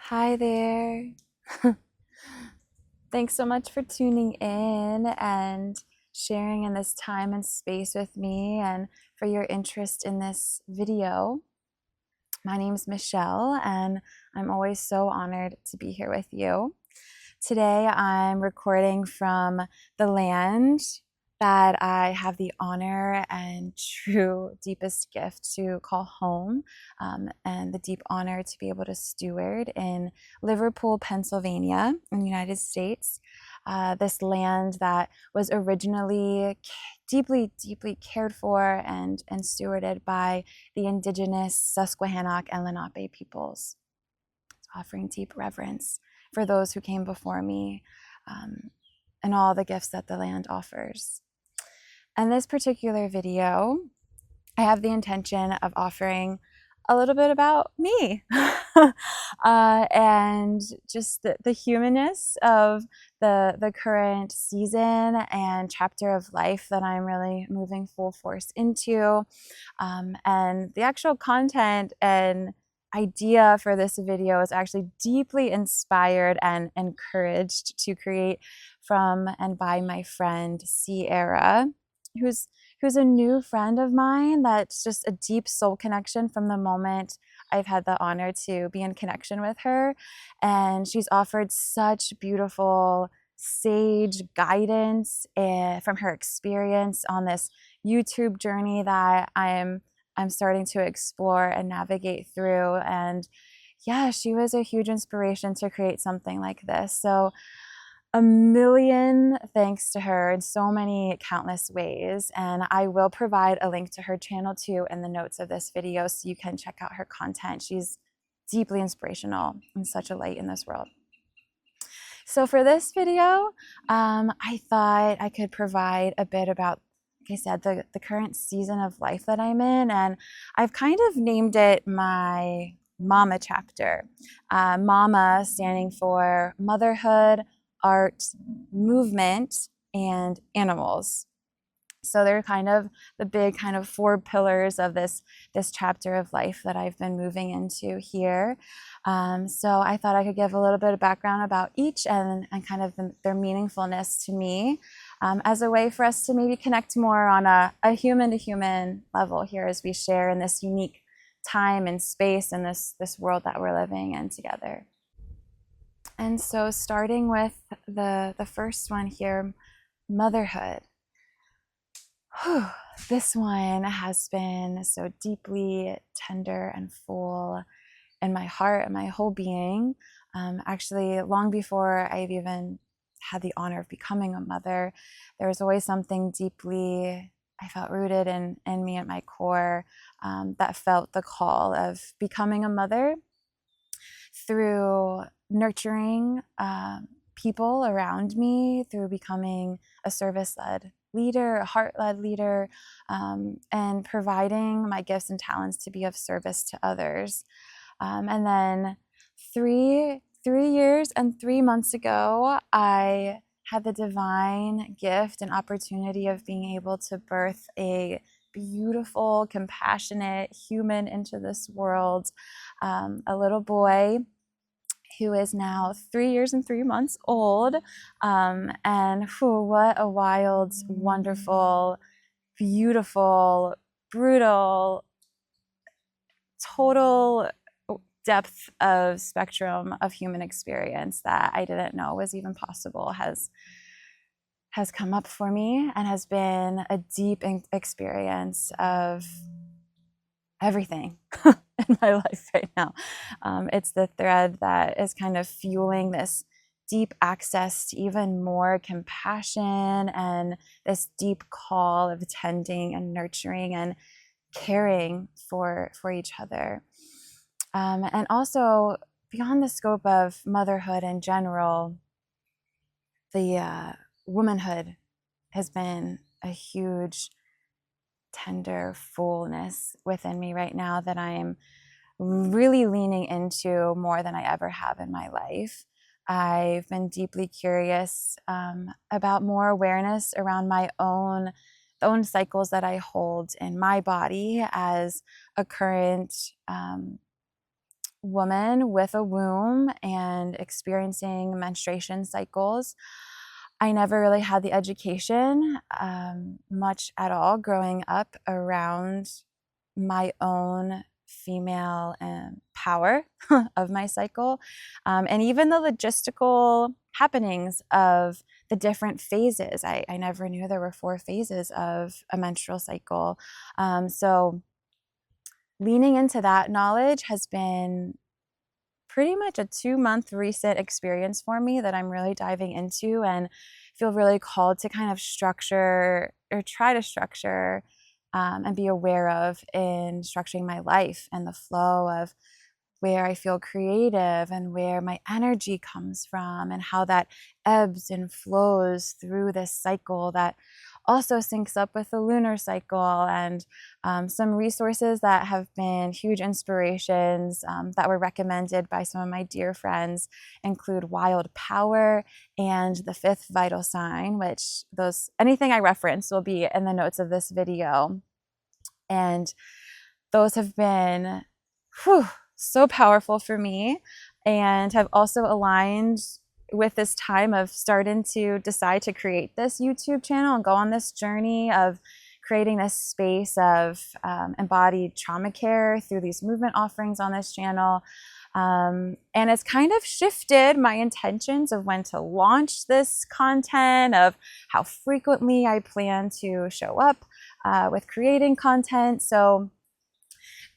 Hi there. Thanks so much for tuning in and sharing in this time and space with me and for your interest in this video. My name is Michelle, and I'm always so honored to be here with you. Today, I'm recording from the land that I have the honor and true deepest gift to call home, and the deep honor to be able to steward in Liverpool, Pennsylvania, in the United States. This land that was originally deeply, deeply cared for and stewarded by the indigenous Susquehannock and Lenape peoples, offering deep reverence for those who came before me, and all the gifts that the land offers. In this particular video, I have the intention of offering a little bit about me and just the humanness of the current season and chapter of life that I'm really moving full force into. And the actual content and idea for this video is actually deeply inspired and encouraged to create from and by my friend Sierra, who's a new friend of mine. That's just a deep soul connection from the moment I've had the honor to be in connection with her. And she's offered such beautiful sage guidance from her experience on this YouTube journey that I'm starting to explore and navigate through. And yeah, she was a huge inspiration to create something like this. So a million thanks to her in so many countless ways. And I will provide a link to her channel too in the notes of this video so you can check out her content. She's deeply inspirational and such a light in this world. So for this video, I thought I could provide a bit about, like I said, the current season of life that I'm in. And I've kind of named it my Mama chapter. Mama standing for motherhood, art, movement, and animals. So they're kind of the big kind of four pillars of this chapter of life that I've been moving into here. So I thought I could give a little bit of background about each and kind of their meaningfulness to me, as a way for us to maybe connect more on a human to human level here as we share in this unique time and space in this world that we're living in together. And so starting with the first one here, motherhood. Whew, this one has been so deeply tender and full in my heart and my whole being. Actually, long before I've even had the honor of becoming a mother, there was always something deeply I felt rooted in me at my core, that felt the call of becoming a mother through nurturing people around me, through becoming a service-led leader, a heart-led leader, and providing my gifts and talents to be of service to others. And then three years and 3 months ago, I had the divine gift and opportunity of being able to birth a beautiful, compassionate human into this world, a little boy who is now 3 years and 3 months old. And what a wild, wonderful, beautiful, brutal, total depth of spectrum of human experience that I didn't know was even possible has come up for me, and has been a deep experience of everything in my life right now. It's the thread that is kind of fueling this deep access to even more compassion and this deep call of tending and nurturing and caring for each other. And also, beyond the scope of motherhood in general, the womanhood has been a huge, tender fullness within me right now that I'm really leaning into more than I ever have in my life. I've been deeply curious about more awareness around my own cycles that I hold in my body as a current woman with a womb and experiencing menstruation cycles. I never really had the education much at all growing up around my own female power of my cycle, and even the logistical happenings of the different phases. I never knew there were 4 phases of a menstrual cycle. So leaning into that knowledge has been pretty much a 2-month recent experience for me that I'm really diving into, and feel really called to kind of structure or try to structure and be aware of in structuring my life and the flow of where I feel creative and where my energy comes from, and how that ebbs and flows through this cycle that also syncs up with the lunar cycle. And some resources that have been huge inspirations that were recommended by some of my dear friends include Wild Power and the 5th vital sign, which anything I reference will be in the notes of this video. And those have been so powerful for me, and have also aligned with this time of starting to decide to create this YouTube channel and go on this journey of creating this space of embodied trauma care through these movement offerings on this channel. And it's kind of shifted my intentions of when to launch this content, of how frequently I plan to show up with creating content. So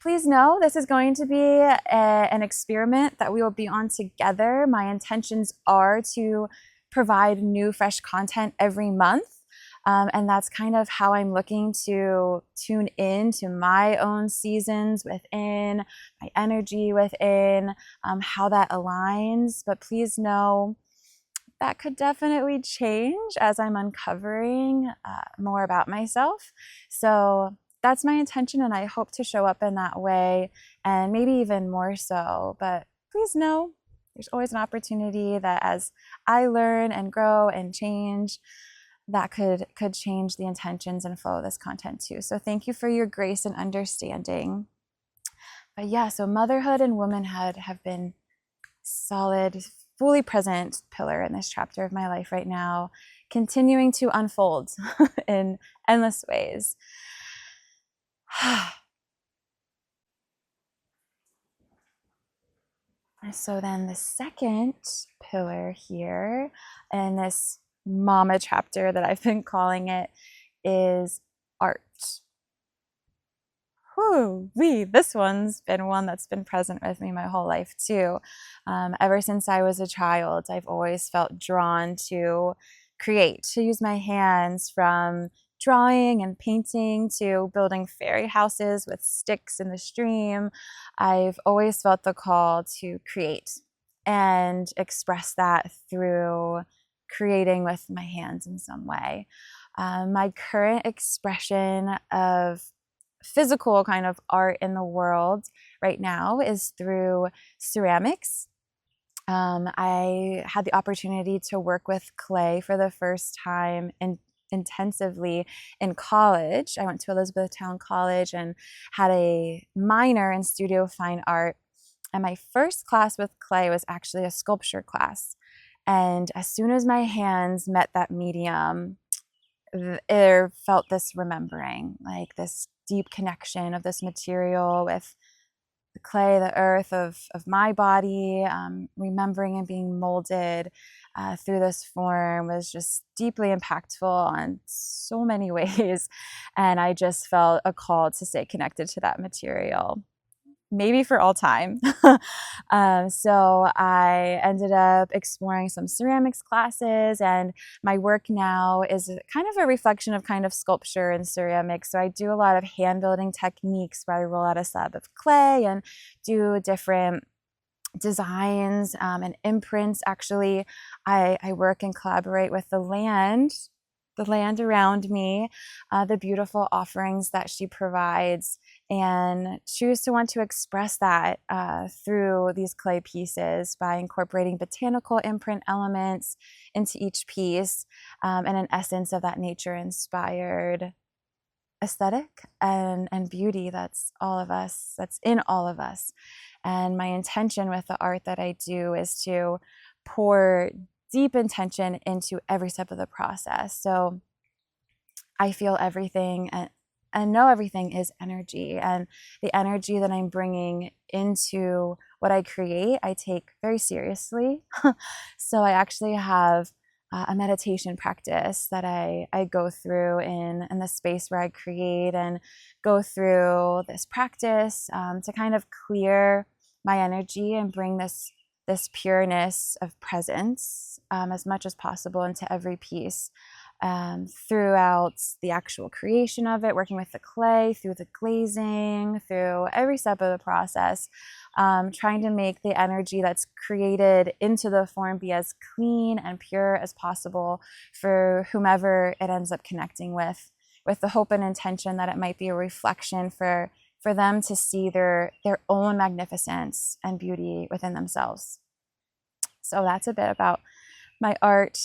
please know this is going to be an experiment that we will be on together. My intentions are to provide new, fresh content every month. And that's kind of how I'm looking to tune in to my own seasons within, my energy within, how that aligns. But please know that could definitely change as I'm uncovering more about myself. So that's my intention, and I hope to show up in that way, and maybe even more so. But please know there's always an opportunity that as I learn and grow and change, that could change the intentions and flow of this content too. So thank you for your grace and understanding. But yeah, so motherhood and womanhood have been solid, fully present pillar in this chapter of my life right now, continuing to unfold in endless ways. So then the second pillar here in this mama chapter that I've been calling it is art. This one's been one that's been present with me my whole life too. Ever since I was a child, I've always felt drawn to create, to use my hands, from drawing and painting to building fairy houses with sticks in the stream. I've always felt the call to create and express that through creating with my hands in some way. My current expression of physical kind of art in the world right now is through ceramics. I had the opportunity to work with clay for the first time intensively in college. I went to Elizabethtown College and had a minor in studio fine art. And my first class with clay was actually a sculpture class. And as soon as my hands met that medium, there felt this remembering, like this deep connection of this material with the clay, the earth of my body, remembering and being molded through this form was just deeply impactful on so many ways. And I just felt a call to stay connected to that material, maybe for all time. So I ended up exploring some ceramics classes, and my work now is kind of a reflection of kind of sculpture and ceramics. So I do a lot of hand building techniques where I roll out a slab of clay and do different designs and imprints. Actually, I work and collaborate with the land around me, the beautiful offerings that she provides, and choose to want to express that through these clay pieces by incorporating botanical imprint elements into each piece, and an essence of that nature-inspired aesthetic and beauty that's all of us, that's in all of us. And my intention with the art that I do is to pour deep intention into every step of the process. So I feel everything and know everything is energy, and the energy that I'm bringing into what I create, I take very seriously. So I actually have a meditation practice that I go through in the space where I create, and go through this practice to kind of clear my energy and bring this pureness of presence as much as possible into every piece. Throughout the actual creation of it, working with the clay, through the glazing, through every step of the process, trying to make the energy that's created into the form be as clean and pure as possible for whomever it ends up connecting with the hope and intention that it might be a reflection for them to see their own magnificence and beauty within themselves. So that's a bit about my art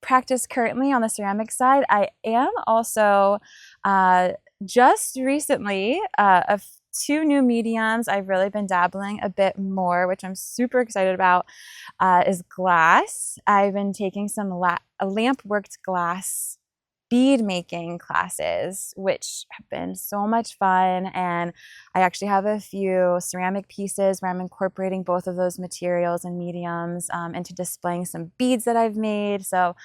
practice currently on the ceramic side. I am also just recently of two new mediums I've really been dabbling a bit more, which I'm super excited about, is glass. I've been taking some lamp worked glass bead making classes, which have been so much fun. And I actually have a few ceramic pieces where I'm incorporating both of those materials and mediums into displaying some beads that I've made. So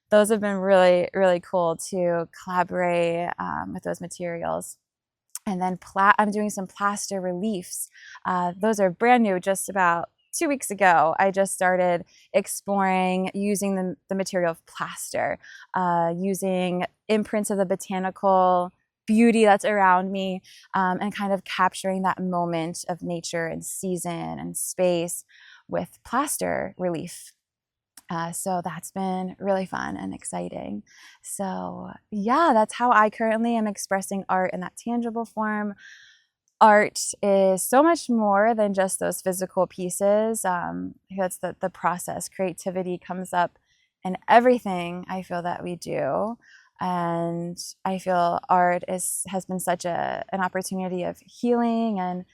those have been really, really cool to collaborate with those materials. And then I'm doing some plaster reliefs. Those are brand new, just about 2 weeks ago. I just started exploring using the material of plaster, using imprints of the botanical beauty that's around me, and kind of capturing that moment of nature and season and space with plaster relief. So that's been really fun and exciting. So yeah, that's how I currently am expressing art in that tangible form. Art is so much more than just those physical pieces. That's the process. Creativity comes up in everything I feel that we do. And I feel art has been such an opportunity of healing and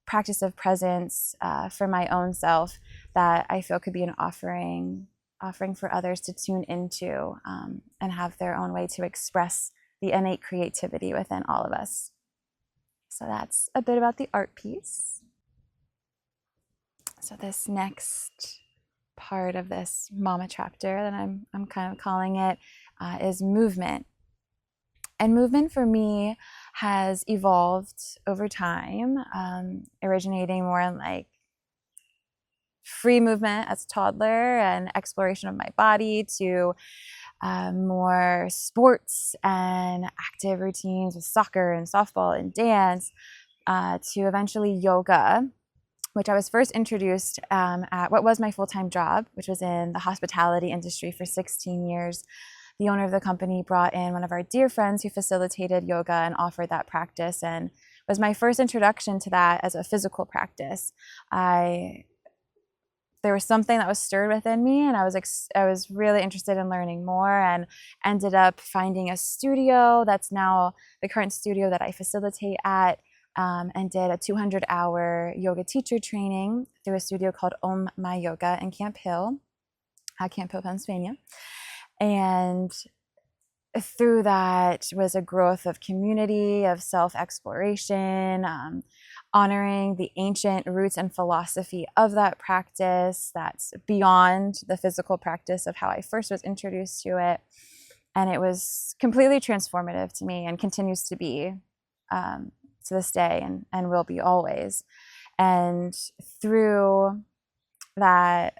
practice of presence for my own self that I feel could be an offering for others to tune into and have their own way to express the innate creativity within all of us. So that's a bit about the art piece. So this next part of this mama chapter that I'm kind of calling it is movement. And movement for me has evolved over time, originating more in like free movement as a toddler and exploration of my body, to more sports and active routines with soccer and softball and dance, to eventually yoga, which I was first introduced at what was my full-time job, which was in the hospitality industry for 16 years. The owner of the company brought in one of our dear friends who facilitated yoga and offered that practice, and was my first introduction to that as a physical practice. There was something that was stirred within me, and I was really interested in learning more, and ended up finding a studio that's now the current studio that I facilitate at, and did a 200-hour yoga teacher training through a studio called My Yoga in Camp Hill, Pennsylvania. And through that was a growth of community, of self-exploration, honoring the ancient roots and philosophy of that practice that's beyond the physical practice of how I first was introduced to it. And it was completely transformative to me, and continues to be to this day, and will be always. And through my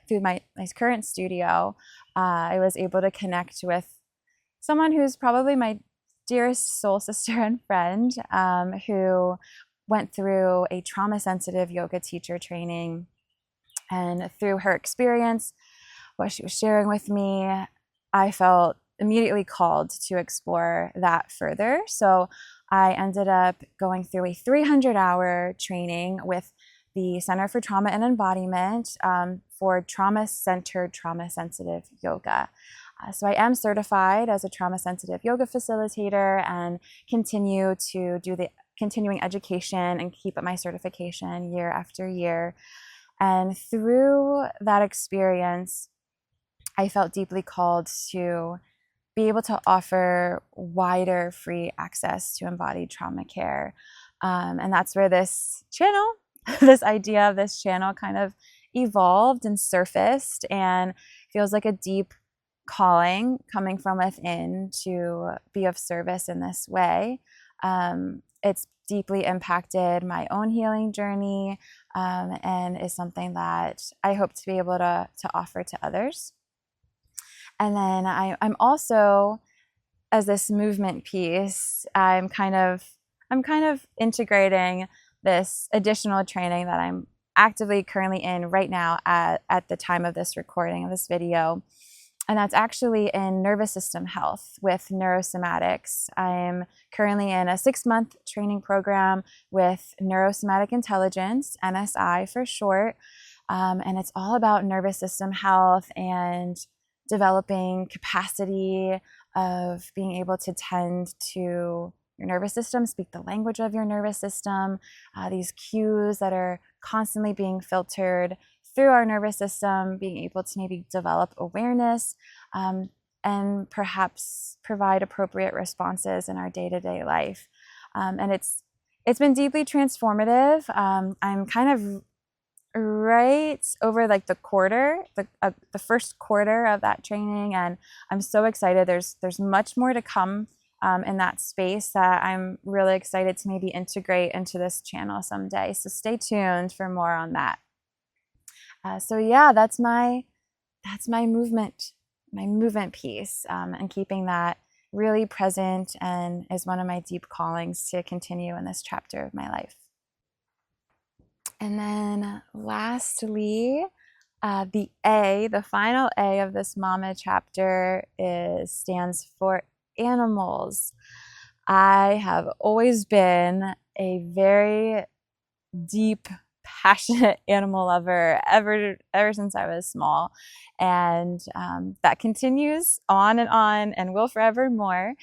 current studio, I was able to connect with someone who's probably my dearest soul sister and friend, who went through a trauma-sensitive yoga teacher training. And through her experience, what she was sharing with me, I felt immediately called to explore that further. So I ended up going through a 300-hour training with the Center for Trauma and Embodiment for trauma-centered, trauma-sensitive yoga. So I am certified as a trauma-sensitive yoga facilitator and continue to do the continuing education and keep up my certification year after year. And through that experience, I felt deeply called to be able to offer wider free access to embodied trauma care. And that's where this channel, this idea of this channel kind of evolved and surfaced, and feels like a deep calling coming from within to be of service in this way. It's deeply impacted my own healing journey, and is something that I hope to be able to offer to others. And then I'm also, as this movement piece, I'm kind of integrating this additional training that I'm actively currently in right now at the time of this recording of this video. And that's actually in nervous system health with neurosomatics. I'm currently in a 6-month training program with neurosomatic intelligence, NSI for short. And it's all about nervous system health and developing capacity of being able to tend to your nervous system, speak the language of your nervous system, these cues that are constantly being filtered through our nervous system, being able to maybe develop awareness, and perhaps provide appropriate responses in our day-to-day life. And it's been deeply transformative. I'm kind of right over like the first quarter of that training, and I'm so excited. There's much more to come in that space that I'm really excited to maybe integrate into this channel someday. So stay tuned for more on that. So yeah, that's my movement piece, and keeping that really present, and is one of my deep callings to continue in this chapter of my life. And then lastly, the final A of this Mama chapter stands for animals. I have always been a very deep, passionate animal lover ever since I was small, and that continues on and will forevermore.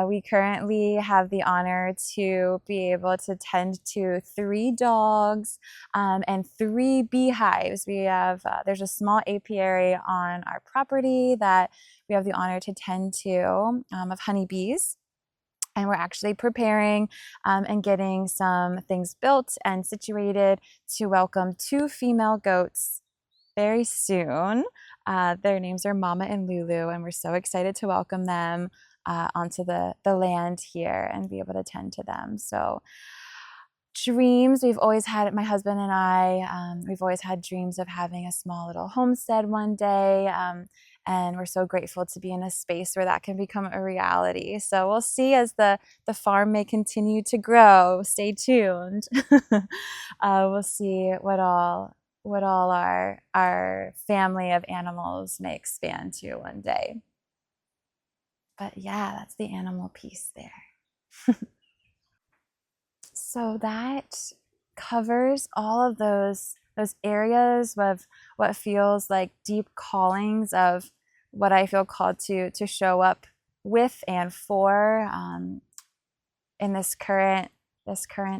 We currently have the honor to be able to tend to 3 dogs and 3 beehives. We have there's a small apiary on our property that we have the honor to tend to of honeybees. And we're actually preparing and getting some things built and situated to welcome 2 female goats very soon. Their names are Mama and Lulu, and we're so excited to welcome them onto the land here and be able to tend to them. So dreams, we've always had, my husband and I, we've always had dreams of having a small little homestead one day. And we're so grateful to be in a space where that can become a reality. So we'll see as the farm may continue to grow. Stay tuned. We'll see what all our family of animals may expand to one day. But yeah, that's the animal piece there. So that covers all of those areas of what feels like deep callings of what I feel called to show up with and for in this current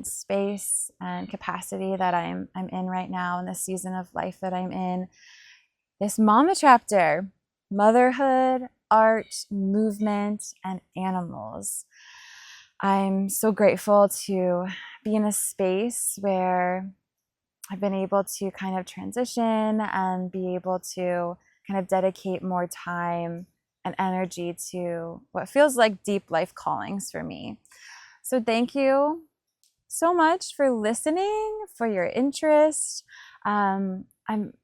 space and capacity that I'm in right now, in this season of life that I'm in. This Mama chapter: motherhood, art, movement, and animals. I'm so grateful to be in a space where I've been able to kind of transition and be able to kind of dedicate more time and energy to what feels like deep life callings for me. So thank you so much for listening, for your interest. I'm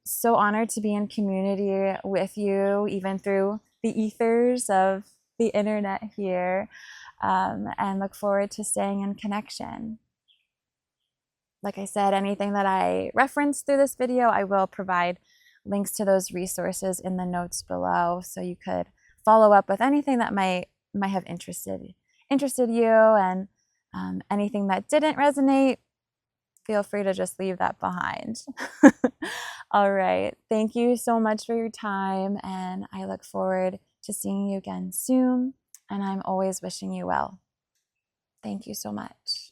so honored to be in community with you, even through the ethers of the internet here, and look forward to staying in connection. Like I said, anything that I reference through this video, I will provide links to those resources in the notes below, so you could follow up with anything that might have interested you, and anything that didn't resonate, feel free to just leave that behind. All right, thank you so much for your time, and I look forward to seeing you again soon, and I'm always wishing you well. Thank you so much.